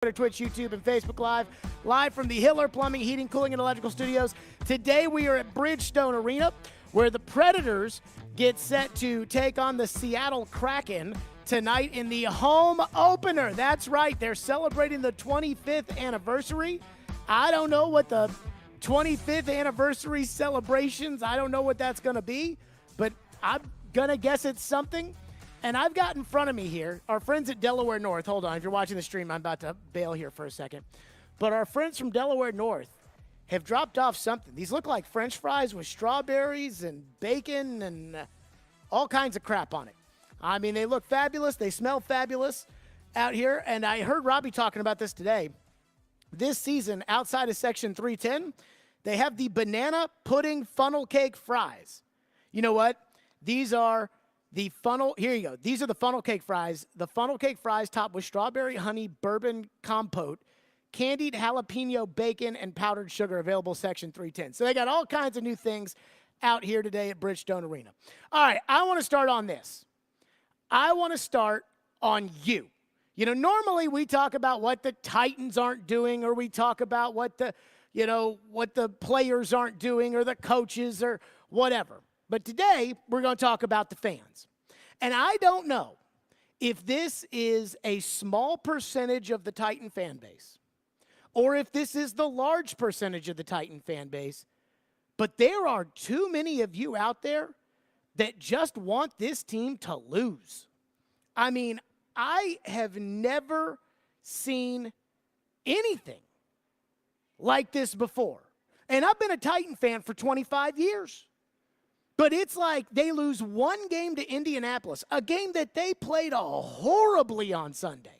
Twitch, YouTube, and Facebook live from the Hiller Plumbing, Heating, Cooling, and Electrical Studios. Today we are at Bridgestone Arena, where the Predators get set to take on the Seattle Kraken tonight in the home opener. That's right, they're celebrating the 25th anniversary. I don't know what the 25th anniversary celebrations, I don't know what that's going to be, but I'm going to guess it's something. And I've got in front of me here our friends at Delaware North. Hold on, if you're watching the stream, I'm about to bail here for a second. But our friends from Delaware North have dropped off something. These look like French fries with strawberries and bacon and all kinds of crap on it. I mean, they look fabulous. They smell fabulous out here. And I heard Robbie talking about this today. This season, outside of Section 310, they have the banana pudding funnel cake fries. You know what? These are the funnel, here you go. These are the funnel cake fries. The funnel cake fries topped with strawberry, honey, bourbon compote, candied jalapeno bacon, and powdered sugar, available Section 310. So they got all kinds of new things out here today at Bridgestone Arena. All right, I want to start on this. I want to start on you. You know, normally we talk about what the Titans aren't doing, or we talk about what the, what the players aren't doing, or the coaches, or whatever. But today, we're going to talk about the fans. And I don't know if this is a small percentage of the Titan fan base, or if this is the large percentage of the Titan fan base, but there are too many of you out there that just want this team to lose. I mean, I have never seen anything like this before. And I've been a Titan fan for 25 years. But it's like they lose one game to Indianapolis, a game that they played horribly on Sunday.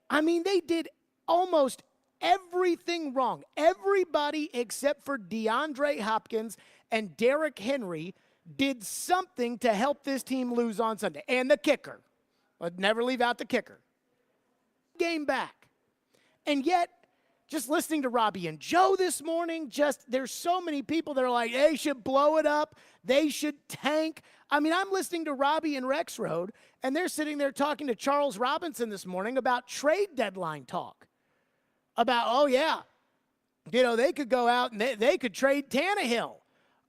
I mean, they did almost everything wrong. Everybody except for DeAndre Hopkins and Derrick Henry did something to help this team lose on Sunday. And the kicker. I'd never leave out the kicker. Game back. And yet, just listening to Robbie and Joe this morning, there's so many people that are like, they should blow it up. They should tank. I mean, I'm listening to Robbie and Rex Road, and they're sitting there talking to Charles Robinson this morning about trade deadline talk. About, oh, yeah, they could go out and they could trade Tannehill.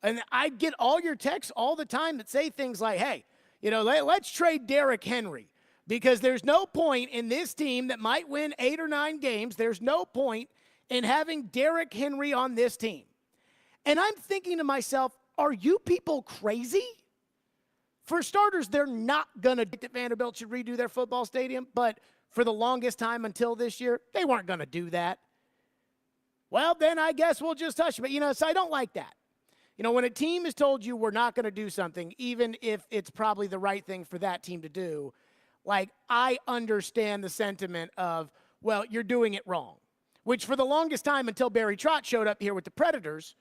And I get all your texts all the time that say things like, hey, let's trade Derrick Henry. Because there's no point in this team that might win 8 or 9 games. There's no point in having Derrick Henry on this team. And I'm thinking to myself, are you people crazy? For starters, they're not going to think that Vanderbilt should redo their football stadium. But for the longest time until this year, they weren't going to do that. Well, then I guess we'll just touch it. But, so I don't like that. When a team has told you we're not going to do something, even if it's probably the right thing for that team to do, like, I understand the sentiment of, well, you're doing it wrong. Which for the longest time, until Barry Trotz showed up here with the Predators,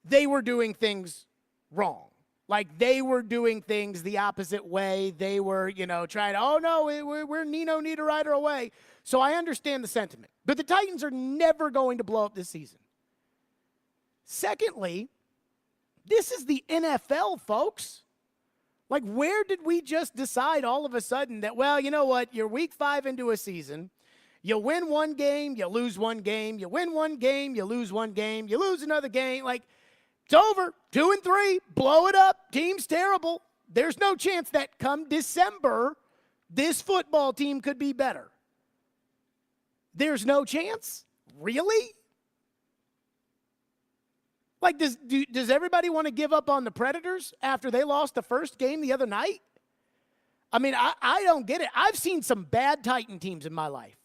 they were doing things wrong. Like, they were doing things the opposite way. They were, trying to, oh, no, we're Nino Niederreiter away. So I understand the sentiment. But the Titans are never going to blow up this season. Secondly, this is the NFL, folks. Like, where did we just decide all of a sudden that, well, you know what, you're week 5 into a season, you win one game, you lose one game, you win one game, you lose one game, you lose another game, like, it's over, 2 and 3, blow it up, team's terrible. There's no chance that come December, this football team could be better. There's no chance? Really? Like, does everybody want to give up on the Predators after they lost the first game the other night? I mean, I don't get it. I've seen some bad Titan teams in my life.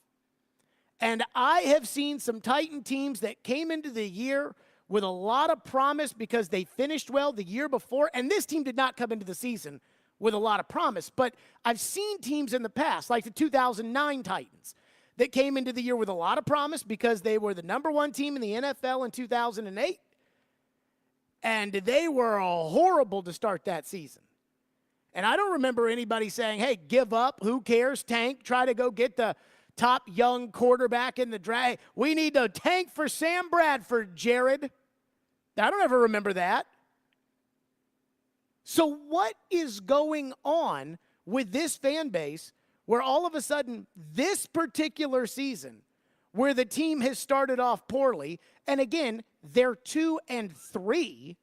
And I have seen some Titan teams that came into the year with a lot of promise because they finished well the year before. And this team did not come into the season with a lot of promise. But I've seen teams in the past, like the 2009 Titans, that came into the year with a lot of promise because they were the #1 team in the NFL in 2008. And they were horrible to start that season. And I don't remember anybody saying, hey, give up, who cares, tank, try to go get the top young quarterback in the draft. We need to tank for Sam Bradford, Jared. I don't ever remember that. So what is going on with this fan base where all of a sudden this particular season, where the team has started off poorly, and again, they're 2-3,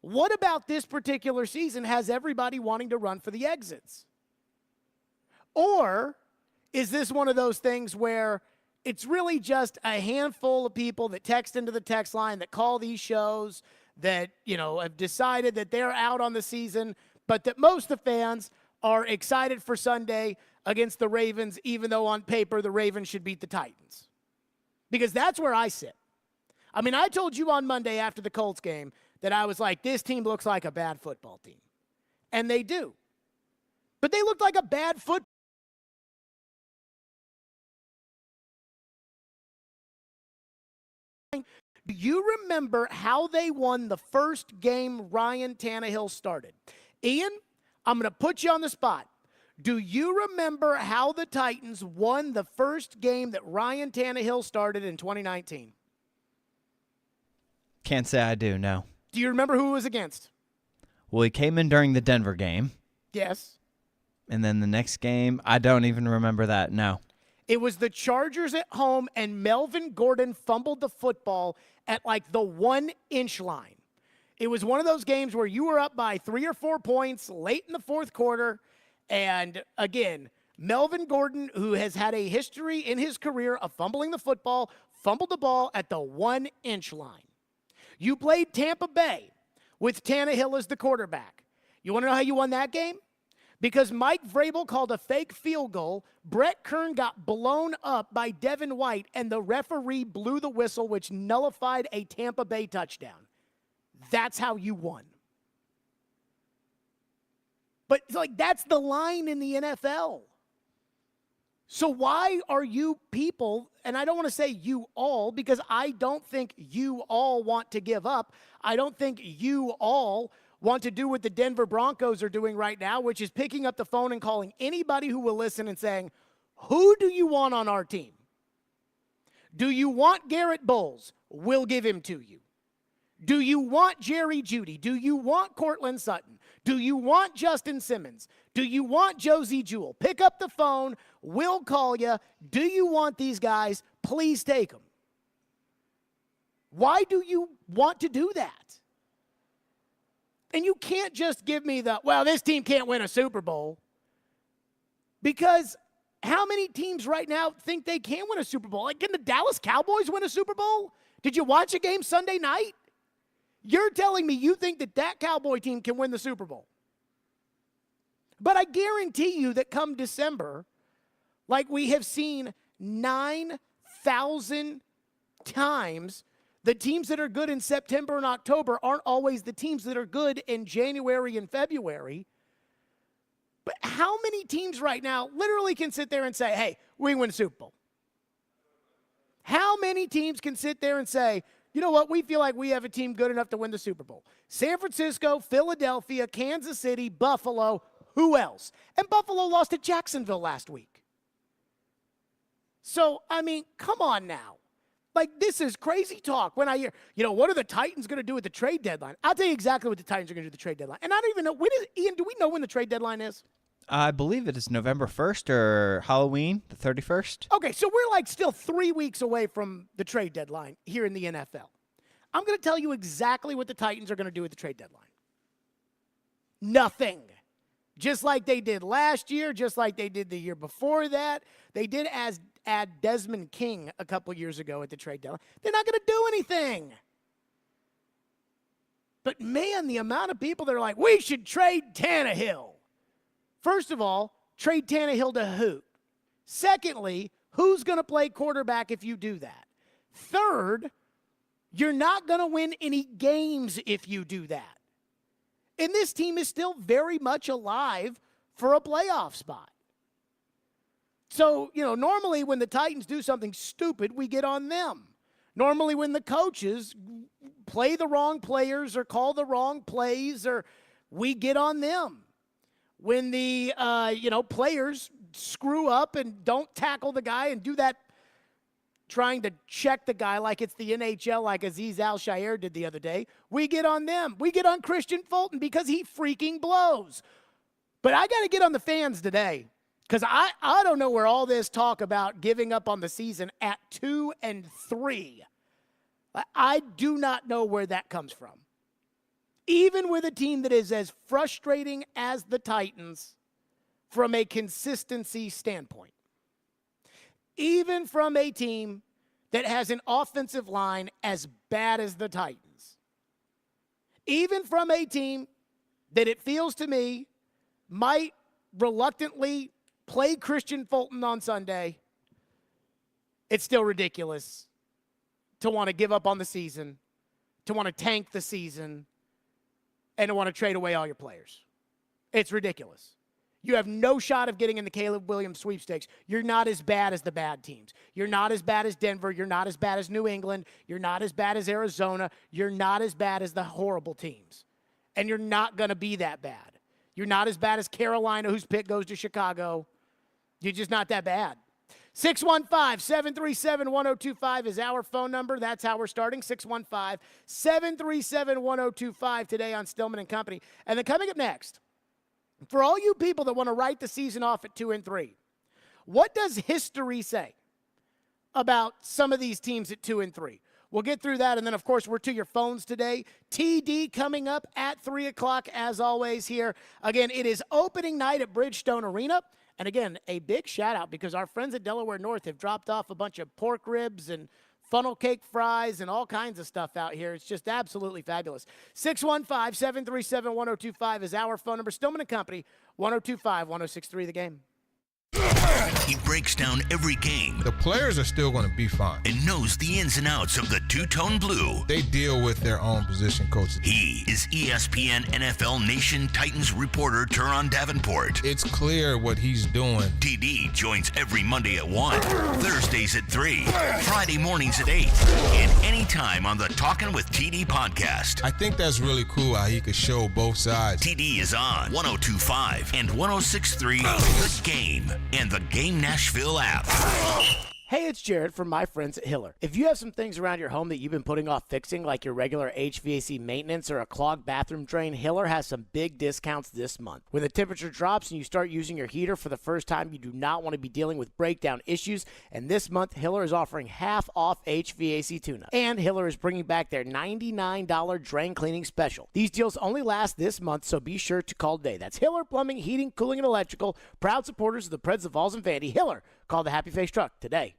what about this particular season has everybody wanting to run for the exits? Or is this one of those things where it's really just a handful of people that text into the text line, that call these shows, that, have decided that they're out on the season, but that most of the fans are excited for Sunday against the Ravens, even though on paper the Ravens should beat the Titans? Because that's where I sit. I mean, I told you on Monday after the Colts game that I was like, this team looks like a bad football team. And they do. But they looked like a bad football. Do you remember how they won the first game Ryan Tannehill started? Ian, I'm going to put you on the spot. Do you remember how the Titans won the first game that Ryan Tannehill started in 2019? Can't say I do, no. Do you remember who it was against? Well, he came in during the Denver game. Yes. And then the next game, I don't even remember that, no. It was the Chargers at home, and Melvin Gordon fumbled the football at like the 1-inch line. It was one of those games where you were up by 3 or 4 points late in the fourth quarter. And again, Melvin Gordon, who has had a history in his career of fumbling the football, fumbled the ball at the 1-inch line. You played Tampa Bay with Tannehill as the quarterback. You want to know how you won that game? Because Mike Vrabel called a fake field goal, Brett Kern got blown up by Devin White, and the referee blew the whistle, which nullified a Tampa Bay touchdown. That's how you won. But that's the line in the NFL. So why are you people, and I don't want to say you all, because I don't think you all want to give up. I don't think you all want to do what the Denver Broncos are doing right now, which is picking up the phone and calling anybody who will listen and saying, who do you want on our team? Do you want Garrett Bowles? We'll give him to you. Do you want Jerry Jeudy? Do you want Cortland Sutton? Do you want Justin Simmons? Do you want Josie Jewell? Pick up the phone. We'll call you. Do you want these guys? Please take them. Why do you want to do that? And you can't just give me this team can't win a Super Bowl. Because how many teams right now think they can win a Super Bowl? Like, can the Dallas Cowboys win a Super Bowl? Did you watch a game Sunday night? You're telling me you think that Cowboy team can win the Super Bowl. But I guarantee you that come December, like we have seen 9,000 times, the teams that are good in September and October aren't always the teams that are good in January and February. But how many teams right now literally can sit there and say, hey, we win the Super Bowl? How many teams can sit there and say, you know what, we feel like we have a team good enough to win the Super Bowl? San Francisco, Philadelphia, Kansas City, Buffalo, who else? And Buffalo lost to Jacksonville last week. So, I mean, come on now. Like, this is crazy talk. When I hear, what are the Titans going to do at the trade deadline? I'll tell you exactly what the Titans are going to do at the trade deadline. And I don't even know, Ian, do we know when the trade deadline is? I believe it is November 1st or Halloween, the 31st. Okay, so we're still 3 weeks away from the trade deadline here in the NFL. I'm going to tell you exactly what the Titans are going to do at the trade deadline. Nothing. Just like they did last year, just like they did the year before that. They did add Desmond King a couple years ago at the trade deadline. They're not going to do anything. But, man, the amount of people that are like, we should trade Tannehill. First of all, trade Tannehill to who? Secondly, who's going to play quarterback if you do that? Third, you're not going to win any games if you do that. And this team is still very much alive for a playoff spot. So, normally when the Titans do something stupid, we get on them. Normally when the coaches play the wrong players or call the wrong plays, or we get on them. When the, players screw up and don't tackle the guy and do that trying to check the guy like it's the NHL, like Azeez Al-Shaair did the other day, we get on them. We get on Christian Fulton because he freaking blows. But I got to get on the fans today Because I don't know where all this talk about giving up on the season at 2-3. I do not know where that comes from. Even with a team that is as frustrating as the Titans from a consistency standpoint. Even from a team that has an offensive line as bad as the Titans. Even from a team that it feels to me might reluctantly play Christian Fulton on Sunday, it's still ridiculous to want to give up on the season, to want to tank the season, and to want to trade away all your players. It's ridiculous. You have no shot of getting in the Caleb Williams sweepstakes. You're not as bad as the bad teams. You're not as bad as Denver. You're not as bad as New England. You're not as bad as Arizona. You're not as bad as the horrible teams. And you're not going to be that bad. You're not as bad as Carolina, whose pick goes to Chicago. You're just not that bad. 615-737-1025 is our phone number. That's how we're starting, 615-737-1025 today on Stillman and Company. And then coming up next, for all you people that want to write the season off at 2-3, what does history say about some of these teams at 2-3? We'll get through that, and then, of course, we're to your phones today. TD coming up at 3 o'clock, as always, here. Again, it is opening night at Bridgestone Arena. And, again, a big shout-out because our friends at Delaware North have dropped off a bunch of pork ribs and funnel cake fries and all kinds of stuff out here. It's just absolutely fabulous. 615-737-1025 is our phone number. Stillman & Company, 102.5-106.3 The Game. He breaks down every game. The players are still going to be fine. And knows the ins and outs of the two-tone blue. They deal with their own position coaches. He is ESPN NFL Nation Titans reporter Teron Davenport. It's clear what he's doing. TD joins every Monday at 1, Thursdays at 3, Friday mornings at 8, and anytime on the Talkin' with TD podcast. I think that's really cool how he could show both sides. TD is on 102.5 and 106.3 The Game and the Game Nashville app. Hey, it's Jared from my friends at Hiller. If you have some things around your home that you've been putting off fixing, like your regular HVAC maintenance or a clogged bathroom drain, Hiller has some big discounts this month. When the temperature drops and you start using your heater for the first time, you do not want to be dealing with breakdown issues, and this month, Hiller is offering half off HVAC tune-up. And Hiller is bringing back their $99 drain cleaning special. These deals only last this month, so be sure to call today. That's Hiller Plumbing, Heating, Cooling, and Electrical, proud supporters of the Preds of Falls and Vandy. Hiller, call the Happy Face Truck today.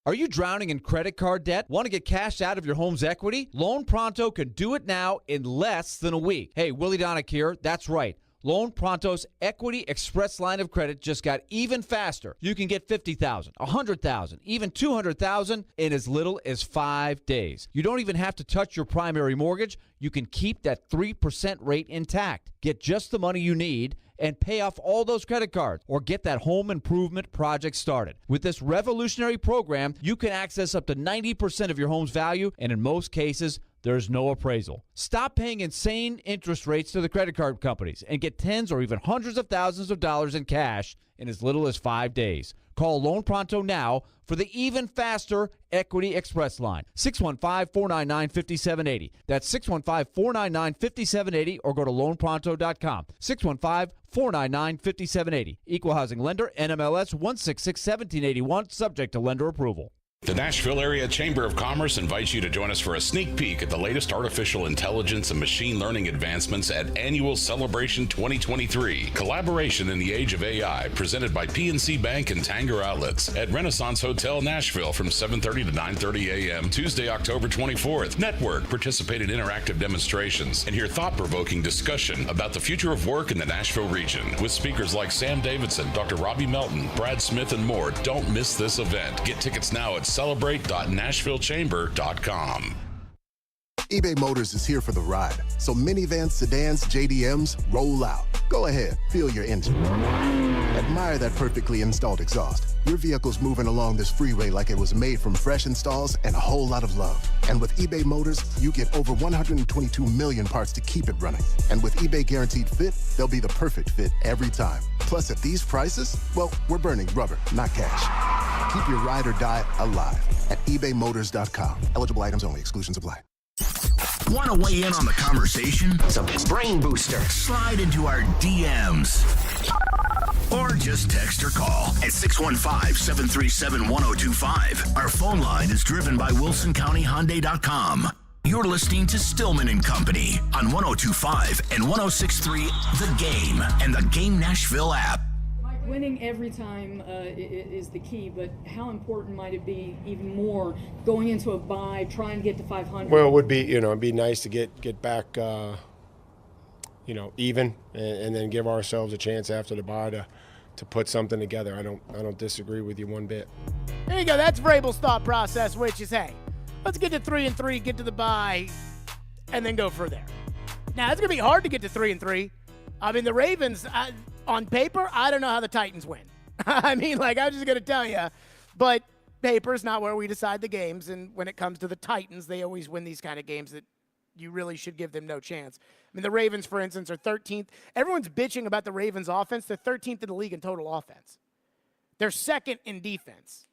Are you drowning in credit card debt? Want to get cash out of your home's equity? Loan Pronto can do it now in less than a week. Hey, Willie Donick here. That's right. Loan Pronto's Equity Express line of credit just got even faster. You can get $50,000, $100,000, even $200,000 in as little as 5 days. You don't even have to touch your primary mortgage. You can keep that 3% rate intact. Get just the money you need and pay off all those credit cards or get that home improvement project started. With this revolutionary program, you can access up to 90% of your home's value, and in most cases, there's no appraisal. Stop paying insane interest rates to the credit card companies and get tens or even hundreds of thousands of dollars in cash in as little as 5 days. Call Loan Pronto now for the even faster Equity Express line. 615-499-5780. That's 615-499-5780 or go to loanpronto.com. 615-499-5780. Equal housing lender, NMLS 1661781, subject to lender approval. The Nashville Area Chamber of Commerce invites you to join us for a sneak peek at the latest artificial intelligence and machine learning advancements at Annual Celebration 2023. Collaboration in the Age of AI, presented by PNC Bank and Tanger Outlets at Renaissance Hotel, Nashville from 7:30 to 9:30 a.m. Tuesday, October 24th. Network, participate in interactive demonstrations, and hear thought-provoking discussion about the future of work in the Nashville region with speakers like Sam Davidson, Dr. Robbie Melton, Brad Smith, and more. Don't miss this event. Get tickets now at celebrate.nashvillechamber.com. eBay Motors is here for the ride. So minivans, sedans, JDMs, roll out. Go ahead, feel your engine. Admire that perfectly installed exhaust. Your vehicle's moving along this freeway like it was made from fresh installs and a whole lot of love. And with eBay Motors, you get over 122 million parts to keep it running. And with eBay Guaranteed Fit, they'll be the perfect fit every time. Plus, at these prices, well, we're burning rubber, not cash. Keep your ride or die alive at ebaymotors.com. Eligible items only. Exclusions apply. Want to weigh in on the conversation? It's a brain booster. Slide into our DMs. Or just text or call at 615-737-1025. Our phone line is driven by WilsonCountyHyundai.com. You're listening to Stillman and Company on 1025 and 1063 The Game and the Game Nashville app. Winning every time is the key, but how important might it be even more going into a bye, trying to get to 500? Well, it would be, it'd be nice to get back, even, and then give ourselves a chance after the bye to put something together. I don't disagree with you one bit. There you go. That's Vrabel's thought process, which is, hey, let's get to 3-3, get to the bye, and then go from there. Now, it's going to be hard to get to 3-3. I mean, the Ravens, on paper, I don't know how the Titans win. I mean, I'm just going to tell you. But paper's not where we decide the games. And when it comes to the Titans, they always win these kind of games that you really should give them no chance. I mean, the Ravens, for instance, are 13th. Everyone's bitching about the Ravens' offense. They're 13th in the league in total offense. They're second in defense.